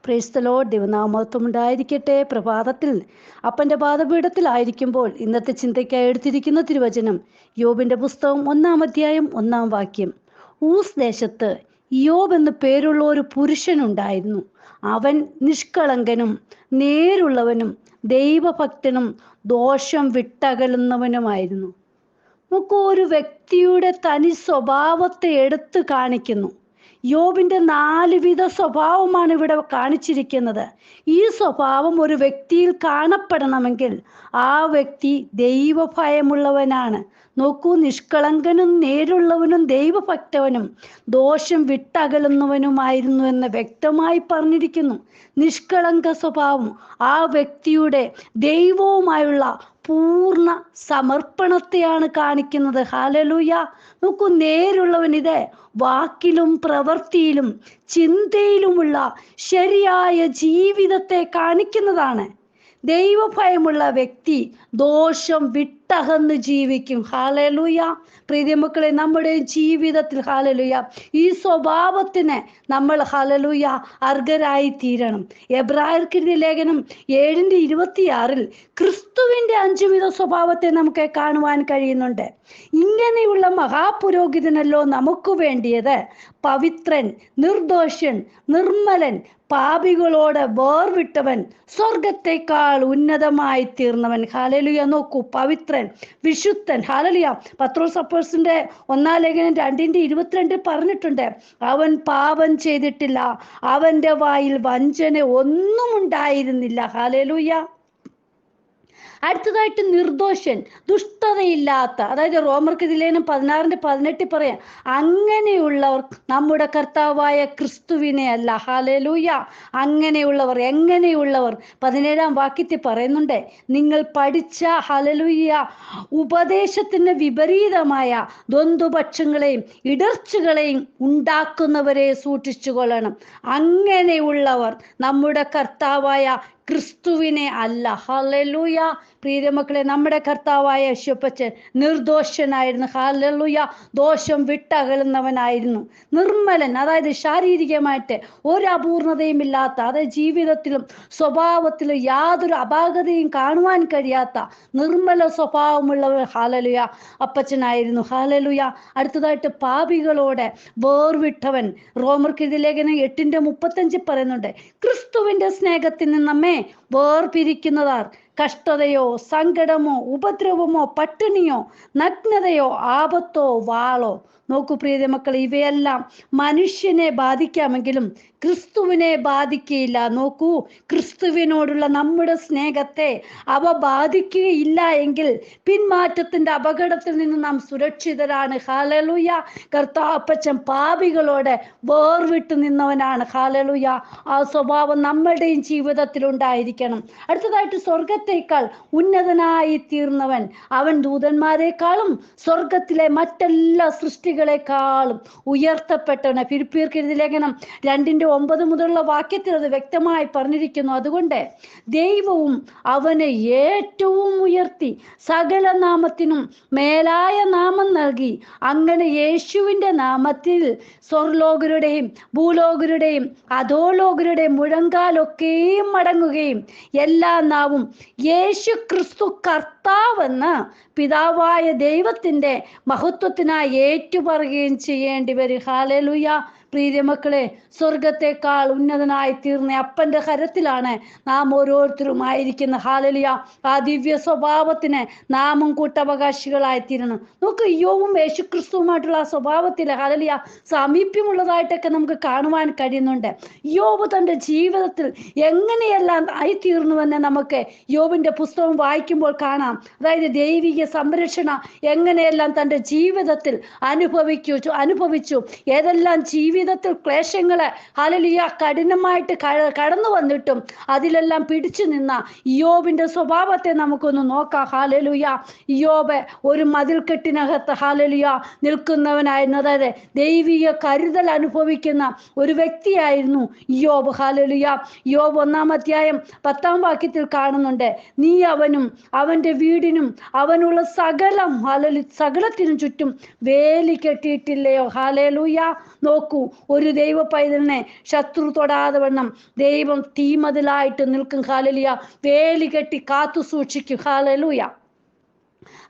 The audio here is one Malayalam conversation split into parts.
Praise the Lord. ദൈവനാമത്വം ഉണ്ടായിരിക്കട്ടെ. പ്രഭാതത്തിൽ അപ്പൻ്റെ പാദപീഠത്തിലായിരിക്കുമ്പോൾ ഇന്നത്തെ ചിന്തയ്ക്കായി എടുത്തിരിക്കുന്ന തിരുവചനം യോബിൻ്റെ പുസ്തകം 1-ാം അധ്യായം 1-ാം വാക്യം. ഊസ് ദേശത്ത് യോബ് എന്ന് പേരുള്ള ഒരു പുരുഷനുണ്ടായിരുന്നു. അവൻ നിഷ്കളങ്കനും നേരുള്ളവനും ദൈവഭക്തനും ദോഷം വിട്ടകലുന്നവനുമായിരുന്നു. നമുക്ക് ഒരു വ്യക്തിയുടെ തനി സ്വഭാവത്തെ എടുത്തു കാണിക്കുന്നു. യോബിൻ്റെ 4 വിധ സ്വഭാവമാണ് ഇവിടെ കാണിച്ചിരിക്കുന്നത്. ഈ സ്വഭാവം ഒരു വ്യക്തിയിൽ കാണപ്പെടണമെങ്കിൽ ആ വ്യക്തി ദൈവഭയമുള്ളവനാണ്. നോക്കൂ, നിഷ്കളങ്കനും നേരുള്ളവനും ദൈവഭക്തവനും ദോഷം വിട്ടകലുന്നവനുമായിരുന്നു എന്ന് വ്യക്തമായി പറഞ്ഞിരിക്കുന്നു. നിഷ്കളങ്ക സ്വഭാവം ആ വ്യക്തിയുടെ ദൈവവുമായുള്ള പൂർണ്ണ സമർപ്പണത്തെയാണ് കാണിക്കുന്നത്. ഹല്ലേലൂയ. നോക്കൂ, നേരുള്ളവൻ ഇത് വാക്കിലും പ്രവൃത്തിയിലും ചിന്തയിലുമുള്ള ശരിയായ ജീവിതത്തെ കാണിക്കുന്നതാണ്. ദൈവഭയമുള്ള വ്യക്തി ദോഷം വിട്ടകന്ന് ജീവിക്കും. ഹല്ലേലൂയ. പ്രിയമക്കളെ, നമ്മുടെ ജീവിതത്തിൽ ഹല്ലേലൂയ ഈ സ്വഭാവത്തിന് നമ്മൾ ഹല്ലേലൂയ അർഹരായി തീരണം. എബ്രായർക്കെഴുതിയ ലേഖനം 7:26 ക്രിസ്തുവിൻ്റെ 5 വിധ സ്വഭാവത്തെ നമുക്ക് കാണുവാൻ കഴിയുന്നുണ്ട്. ഇങ്ങനെയുള്ള മഹാപുരോഹിതനല്ലോ നമുക്ക് വേണ്ടിയത്. പവിത്രൻ, നിർദോഷൻ, നിർമ്മലൻ, പാപികളോട് വേർവിട്ടവൻ, സ്വർഗത്തെക്കാൾ ഉന്നതമായി തീർന്നവൻ. ഹല്ലേലൂയ. നോക്കൂ, പവിത്രൻ, വിശുദ്ധൻ. ഹല്ലേലൂയ. പത്രോസ് അപ്പോസ്തലന്റെ 1-ാം ലേഖനം 2:22 പറഞ്ഞിട്ടുണ്ട്, അവൻ പാപം ചെയ്തിട്ടില്ല, അവന്റെ വായിൽ വഞ്ചന ഒന്നും ഉണ്ടായിരുന്നില്ല. ഹല്ലേലൂയ. അടുത്തതായിട്ട് നിർദോഷൻ, ദുഷ്ടതയില്ലാത്ത, അതായത് റോമർക്കെഴുതിയ ലേഖനം 16:18 പറയാം, അങ്ങനെയുള്ളവർ നമ്മുടെ കർത്താവായ ക്രിസ്തുവിനെ അല്ല. ഹല്ലേലൂയ. അങ്ങനെയുള്ളവർ എങ്ങനെയുള്ളവർ? 17-ാം വാക്യത്തിൽ പറയുന്നുണ്ട്, നിങ്ങൾ പഠിച്ച ഹല്ലേലൂയ ഉപദേശത്തിന് വിപരീതമായ ദ്വന്ദ്വപക്ഷങ്ങളെയും ഇടർച്ചകളെയും ഉണ്ടാക്കുന്നവരെ സൂക്ഷിച്ചു കൊള്ളണം. അങ്ങനെയുള്ളവർ നമ്മുടെ കർത്താവായ ക്രിസ്തുവിനെ അല്ല. ഹല്ലേലൂയ. പ്രിയമക്കളെ, നമ്മുടെ കർത്താവായ യേശുപ്പച്ചൻ നിർദോഷനായിരുന്നു. ഹല്ലേലൂയ. ദോഷം വിട്ടകലുന്നവനായിരുന്നു. നിർമ്മലൻ, അതായത് ശാരീരികമായിട്ട് ഒരു അപൂർണതയും ഇല്ലാത്ത, അതായത് ജീവിതത്തിലും സ്വഭാവത്തിലും യാതൊരു അപാകതയും കാണുവാൻ കഴിയാത്ത നിർമ്മല സ്വഭാവമുള്ളവർ ഹല്ലേലൂയ അപ്പച്ചനായിരുന്നു. ഹല്ലേലൂയ. അടുത്തതായിട്ട് പാപികളോട് വേർവിട്ടവൻ. റോമർക്കെഴുതിയ ലേഖനം 8:35 പറയുന്നുണ്ട്, ക്രിസ്തുവിന്റെ സ്നേഹത്തിൽ നിന്ന് നമ്മെ വേർപിരിക്കുന്നതാർ കഷ്ടതയോ സങ്കടമോ ഉപദ്രവമോ പട്ടിണിയോ നഗ്നതയോ ആപത്തോ വാളോ. നോക്കൂ പ്രിയ മക്കൾ, ഇവയെല്ലാം മനുഷ്യനെ ബാധിക്കാമെങ്കിലും ക്രിസ്തുവിനെ ബാധിക്കുകയില്ല. നോക്കൂ, ക്രിസ്തുവിനോടുള്ള നമ്മുടെ സ്നേഹത്തെ അവ ബാധിക്കുകയില്ല എങ്കിൽ പിന്മാറ്റത്തിന്റെ അപകടത്തിൽ നിന്ന് നാം സുരക്ഷിതരാണ്. ഹല്ലേലൂയ. കർത്താപ്പച്ചൻ പാപികളോട് വേർവിട്ട് നിന്നവനാണ്. ഹല്ലേലൂയ. ആ സ്വഭാവം നമ്മുടെയും ജീവിതത്തിൽ ഉണ്ടായിരിക്കണം. അടുത്തതായിട്ട് സ്വർഗത്തേക്കാൾ ഉന്നതനായി തീർന്നവൻ. അവൻ ദൂതന്മാരെക്കാളും സ്വർഗത്തിലെ മറ്റെല്ലാ സൃഷ്ടികളെക്കാളും ഉയർത്തപ്പെട്ടവന്. ഫിലിപ്പിയർക്കെഴുതിയ ലേഖനം 2:9 മുതലുള്ള വാക്യത്തിൽ അത് വ്യക്തമായി പറഞ്ഞിരിക്കുന്നു. അതുകൊണ്ട് ദൈവവും അവനെ ഏറ്റവും ഉയർത്തി സകല നാമത്തിനും മേലായ നാമം നൽകി. അങ്ങനെ യേശുവിൻ്റെ നാമത്തിൽ സ്വർലോകരുടെയും ഭൂലോകരുടെയും അധോലോകരുടെയും മുഴങ്കാലൊക്കെയും മടങ്ങുകയും എല്ലാ നാവും യേശു ക്രിസ്തു കർത്താവെന്ന് പിതാവായ ദൈവത്തിൻ്റെ മഹത്വത്തിനായി ഏറ്റുപറയുകയും ചെയ്യേണ്ടി വരും. ഹല്ലേലൂയ. പ്രിയമക്കളെ, സ്വർഗത്തെക്കാൾ ഉന്നതനായി തീർന്ന അപ്പൻ്റെ കരത്തിലാണ് നാം ഓരോരുത്തരും ആയിരിക്കുന്നത്. ഹല്ലേലൂയ. ആ ദിവ്യ സ്വഭാവത്തിന് നാമും കൂട്ടവകാശികളായി തീരണം. നമുക്ക് യോബും യേശുക്രിസ്തുവുമായിട്ടുള്ള ആ സ്വഭാവത്തിൽ ഹല്ലേലൂയ സാമീപ്യമുള്ളതായിട്ടൊക്കെ നമുക്ക് കാണുവാൻ കഴിയുന്നുണ്ട്. യോബ് തൻ്റെ ജീവിതത്തിൽ എങ്ങനെയെല്ലാം ആയിത്തീർന്നുവെന്ന് നമുക്ക് യോബിൻ്റെ പുസ്തകം വായിക്കുമ്പോൾ കാണാം. അതായത് ദൈവിക സംരക്ഷണ എങ്ങനെയെല്ലാം തൻ്റെ ജീവിതത്തിൽ അനുഭവിച്ചു ഏതെല്ലാം ജീവിതത്തിൽ ക്ലേശങ്ങള് ഹല്ലേലൂയ കഠിനമായിട്ട് കടന്നു വന്നിട്ടും അതിലെല്ലാം പിടിച്ചു നിന്ന യോബിന്റെ സ്വഭാവത്തെ നമുക്കൊന്ന് നോക്കാം. ഹല്ലേലൂയ. യോബ് ഒരു മതിൽക്കെട്ടിനകത്ത് ഹല്ലേലൂയ നിൽക്കുന്നവനായിരുന്നു. അതായത് ദൈവിക കരുതൽ അനുഭവിക്കുന്ന ഒരു വ്യക്തിയായിരുന്നു യോബ്. ഹല്ലേലൂയ. യോബ് 1-ാം അധ്യായം 10-ാം വാക്യത്തിൽ കാണുന്നുണ്ട്, നീ അവനും അവന്റെ വീടിനും അവനുള്ള സകലത്തിനും ചുറ്റും വേലി കെട്ടിയിട്ടില്ലയോ. ഹല്ലേലൂയ. നോക്കൂ, ഒരു ദൈവ പൈതലിനെ ശത്രു തൊടാതെ വണ്ണം ദൈവം തീമതിലായിട്ട് നിൽക്കും. ഹല്ലേലൂയ. വേലി കെട്ടി കാത്തു സൂക്ഷിക്കും. ഹല്ലേലൂയ.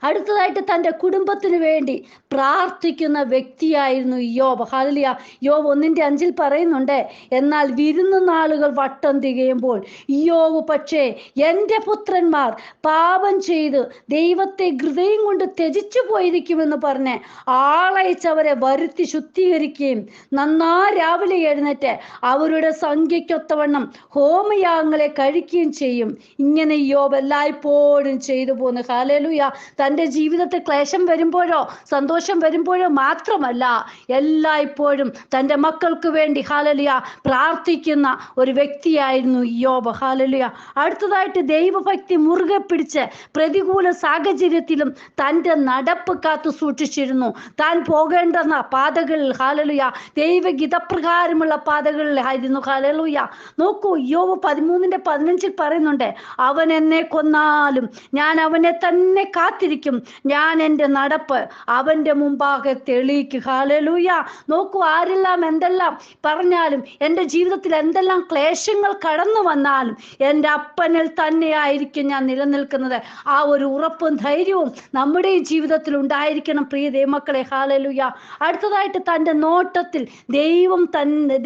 അടുത്തതായിട്ട് തൻ്റെ കുടുംബത്തിന് വേണ്ടി പ്രാർത്ഥിക്കുന്ന വ്യക്തിയായിരുന്നു യോബ്. ഹല്ലേലൂയ. യോബ് 1:5 പറയുന്നുണ്ട്, എന്നാൽ വിരുന്നു നാളുകൾ വട്ടം തികയുമ്പോൾ യോബ് പക്ഷേ എൻ്റെ പുത്രന്മാർ പാപം ചെയ്ത് ദൈവത്തെ ഹൃദയം കൊണ്ട് ത്യജിച്ചു പോയിരിക്കുമെന്ന് പറഞ്ഞ് ആളയച്ചവരെ വരുത്തി ശുദ്ധീകരിക്കുകയും രാവിലെ എഴുന്നേറ്റ് അവരുടെ സംഖ്യയ്ക്കൊത്തവണ്ണം ഹോമയാഗങ്ങളെ കഴിക്കുകയും ചെയ്യും. ഇങ്ങനെ യോബ് എല്ലായ്പ്പോഴും ചെയ്തു പോന്നു. ഹല്ലേലൂയ. തൻ്റെ ജീവിതത്തിൽ ക്ലേശം വരുമ്പോഴോ സന്തോഷം വരുമ്പോഴോ മാത്രമല്ല, എല്ലായ്പ്പോഴും തൻ്റെ മക്കൾക്ക് വേണ്ടി ഹല്ലേലൂയ പ്രാർത്ഥിക്കുന്ന ഒരു വ്യക്തിയായിരുന്നു യോബ്. ഹല്ലേലൂയ. അടുത്തതായിട്ട് ദൈവഭക്തി മുറുകെ പിടിച്ച് പ്രതികൂല സാഹചര്യത്തിലും തൻ്റെ നടപ്പ് കാത്തു സൂക്ഷിച്ചിരുന്നു. താൻ പോകേണ്ട പാതകളിൽ ഹല്ലേലൂയ ദൈവഗീതപ്രകാരമുള്ള പാതകളിലായിരുന്നു. ഹല്ലേലൂയ. നോക്കൂ, യോബ് 13:15 പറയുന്നുണ്ട്, അവൻ എന്നെ കൊന്നാലും ഞാൻ അവനെ തന്നെ കാത്തിരിക്കും, ഞാൻ എൻ്റെ നടപ്പ് അവൻ്റെ മുമ്പാകെ തെളിയിക്കും. ഹല്ലേലൂയ. നോക്കൂ, ആരെല്ലാം എന്തെല്ലാം പറഞ്ഞാലും, എൻ്റെ ജീവിതത്തിൽ എന്തെല്ലാം ക്ലേശങ്ങൾ കടന്നു വന്നാലും എൻ്റെ അപ്പനിൽ തന്നെയായിരിക്കും ഞാൻ നിലനിൽക്കുന്നത്. ആ ഒരു ഉറപ്പും ധൈര്യവും നമ്മുടെ ജീവിതത്തിൽ ഉണ്ടായിരിക്കണം പ്രിയ ദൈവമക്കളെ. ഹല്ലേലൂയ. അടുത്തതായിട്ട് തൻ്റെ നോട്ടത്തിൽ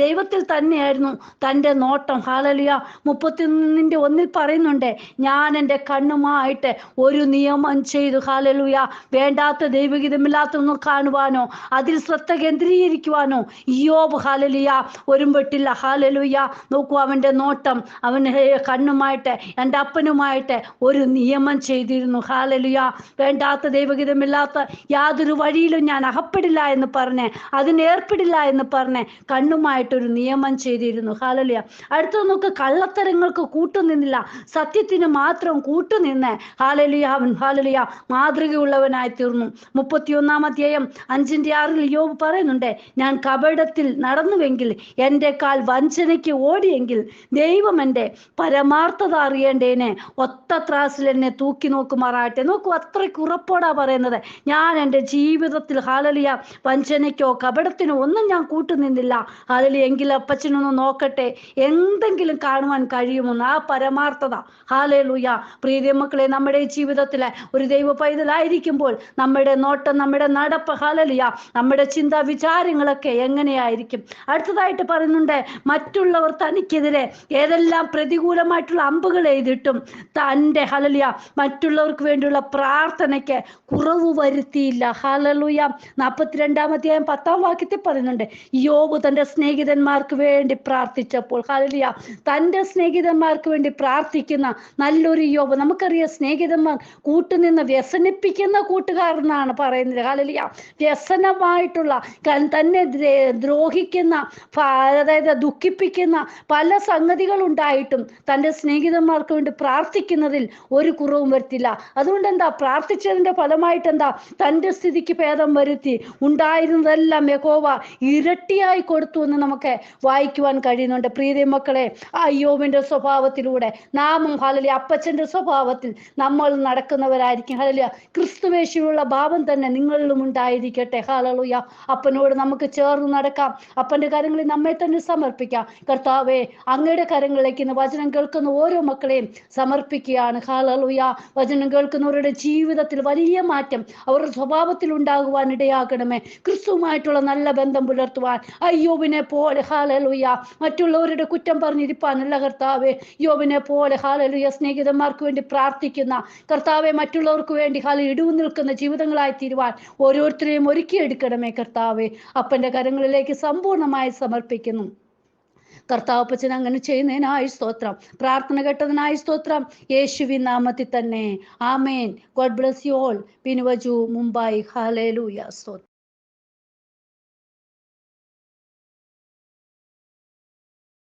ദൈവത്തിൽ തന്നെയായിരുന്നു തൻ്റെ നോട്ടം. ഹല്ലേലൂയ. 31:1 പറയുന്നുണ്ട്, ഞാൻ എൻ്റെ കണ്ണുമായിട്ട് ഒരു നിയമം ചെയ്തു. ഹല്ലേലൂയ. വേണ്ടാത്ത ദൈവഗീതമില്ലാത്തൊന്നും കാണുവാനോ അതിൽ ശ്രദ്ധ കേന്ദ്രീകരിക്കുവാനോ യോബ് ഹല്ലേലൂയ ഒരുമ്പെട്ടില്ല. ഹല്ലേലൂയ. നോക്കൂ, അവൻ്റെ നോട്ടം അവൻ കണ്ണുമായിട്ട് എൻ്റെ അപ്പനുമായിട്ട് ഒരു നിയമം ചെയ്തിരുന്നു. ഹല്ലേലൂയ. വേണ്ടാത്ത ദൈവഗീതമില്ലാത്ത യാതൊരു വഴിയിലും ഞാൻ അകപ്പെടില്ല എന്ന് പറഞ്ഞ്, അതിനേർപ്പെടില്ല എന്ന് പറഞ്ഞ് കണ്ണുമായിട്ടൊരു നിയമം ചെയ്തിരുന്നു. ഹല്ലേലൂയ. അടുത്തത് നോക്ക്, കള്ളത്തരങ്ങൾക്ക് കൂട്ടുനിന്നില്ല, സത്യത്തിന് മാത്രം കൂട്ടുനിന്ന് ഹല്ലേലൂയ അവൻ ഹല്ലേലൂയ മാതൃകയുള്ളവനായി തീർന്നു. 31:5 യോബ് പറയുന്നുണ്ട്, ഞാൻ കപടത്തിൽ നടന്നുവെങ്കിൽ, എൻ്റെ കാൽ വഞ്ചനയ്ക്ക് ഓടിയെങ്കിൽ, ദൈവം എൻ്റെ പരമാർത്ഥത അറിയേണ്ടേനെ ഒത്ത ത്രാസിൽ എന്നെ തൂക്കി നോക്കുമാറാട്ടെ. നോക്കൂ, അത്രയ്ക്ക് ഉറപ്പോടാ പറയുന്നത്, ഞാൻ എൻ്റെ ജീവിതത്തിൽ ഹല്ലേലൂയ വഞ്ചനയ്ക്കോ കപടത്തിനോ ഒന്നും ഞാൻ കൂട്ടുനിന്നില്ല. ഹല്ലേലൂയ. എങ്കിൽ അപ്പച്ചനൊന്ന് നോക്കട്ടെ, എന്തെങ്കിലും കാണുവാൻ കഴിയുമെന്ന്. ആ പരമാർത്ഥത. ഹല്ലേലൂയ. പ്രിയ മക്കളെ, നമ്മുടെ ജീവിതത്തിൽ ഒരു ദൈവ പൈതലായിരിക്കുമ്പോൾ നമ്മുടെ നോട്ടം, നമ്മുടെ നടപ്പ് ഹല്ലേലൂയ നമ്മുടെ ചിന്താ വിചാരങ്ങളൊക്കെ എങ്ങനെയായിരിക്കും? അടുത്തതായിട്ട് പറയുന്നുണ്ട്, മറ്റുള്ളവർ തനിക്കെതിരെ ഏതെല്ലാം പ്രതികൂലമായിട്ടുള്ള അമ്പുകൾ എഴുതിയിട്ടും തൻ്റെ ഹല്ലേലൂയ മറ്റുള്ളവർക്ക് വേണ്ടിയുള്ള പ്രാർത്ഥനയ്ക്ക് കുറവ് വരുത്തിയില്ല. ഹല്ലേലൂയ. 42:10 പറയുന്നുണ്ട്, യോബ് തൻ്റെ സ്നേഹിതന്മാർക്ക് വേണ്ടി പ്രാർത്ഥിച്ചപ്പോൾ ഹല്ലേലൂയ തൻ്റെ സ്നേഹിതന്മാർക്ക് വേണ്ടി പ്രാർത്ഥിക്കുന്ന നല്ലൊരു യോബ്. നമുക്കറിയാം, സ്നേഹിതന്മാർ കൂട്ടുനിന്ന് വ്യസനിപ്പിക്കുന്ന കൂട്ടുകാരെന്നാണ് പറയുന്നത്. ഹല്ലേലൂയ. വ്യസനമായിട്ടുള്ള തന്നെ ദ്രോഹിക്കുന്ന, അതായത് ദുഃഖിപ്പിക്കുന്ന പല സംഗതികളുണ്ടായിട്ടും തൻ്റെ സ്നേഹിതന്മാർക്ക് വേണ്ടി പ്രാർത്ഥിക്കുന്നതിൽ ഒരു കുറവും വരുത്തില്ല. അതുകൊണ്ട് എന്താ, പ്രാർത്ഥിച്ചതിൻ്റെ ഫലമായിട്ട് എന്താ, തൻ്റെ സ്ഥിതിക്ക് ഭേദം വരുത്തി ഉണ്ടായിരുന്നതെല്ലാം യഹോവ ഇരട്ടിയായി കൊടുത്തു എന്ന് നമുക്ക് വായിക്കുവാൻ കഴിയുന്നുണ്ട്. പ്രിയ മക്കളെ, ആ യോബിന്റെ സ്വഭാവത്തിലൂടെ നാമും ഹല്ലേലൂയ അപ്പച്ചന്റെ സ്വഭാവത്തിൽ നമ്മൾ നടക്കുന്നവരായിരിക്കും. ഹല്ലേലൂയ. ക്രിസ്തുവേശുവിലുള്ള ഭാവം തന്നെ നിങ്ങളിലും ഉണ്ടായിരിക്കട്ടെ. ഹല്ലേലൂയ. അപ്പനോട് നമുക്ക് ചേർന്ന് നടക്കാം, അപ്പന്റെ കരങ്ങളിൽ നമ്മെ തന്നെ സമർപ്പിക്കാം. കർത്താവേ, അങ്ങയുടെ കരങ്ങളിലേക്ക് ഇന്ന് വചനം കേൾക്കുന്ന ഓരോ മക്കളെയും സമർപ്പിക്കുകയാണ്. ഹല്ലേലൂയ. വചനം കേൾക്കുന്നവരുടെ ജീവിതത്തിൽ വലിയ മാറ്റം അവരുടെ സ്വഭാവത്തിൽ ഉണ്ടാകുവാൻ ഇടയാകണമേ. ക്രിസ്തുവുമായിട്ടുള്ള നല്ല ബന്ധം പുലർത്തുവാൻ, യോബിനെ പോലെ ഹല്ലേലൂയ മറ്റുള്ളവരുടെ കുറ്റം പറഞ്ഞിരിപ്പാനല്ല കർത്താവേ, യോബിനെ പോലെ ഹല്ലേലൂയ സ്നേഹിതന്മാർക്ക് വേണ്ടി പ്രാർത്ഥിക്കുന്ന കർത്താവെ, മറ്റുള്ളവർക്ക് വേണ്ടി ഇടിവ് നിൽക്കുന്ന ജീവിതങ്ങളായി തീരുവാൻ ഓരോരുത്തരെയും ഒരുക്കിയെടുക്കണമേ കർത്താവെ. അപ്പന്റെ കരങ്ങളിലേക്ക് സമ്പൂർണമായി സമർപ്പിക്കുന്നു. കർത്താവപ്പച്ചൻ അങ്ങനെ ചെയ്യുന്നതിനായി സ്തോത്രം, പ്രാർത്ഥന കേട്ടതിനായി സ്തോത്രം, യേശുവിൻ നാമത്തിൽ തന്നെ ആമേൻ. God bless you all. പിനുവജു, മുംബൈ. ഹല്ലേലൂയ. സ്തോത്രം.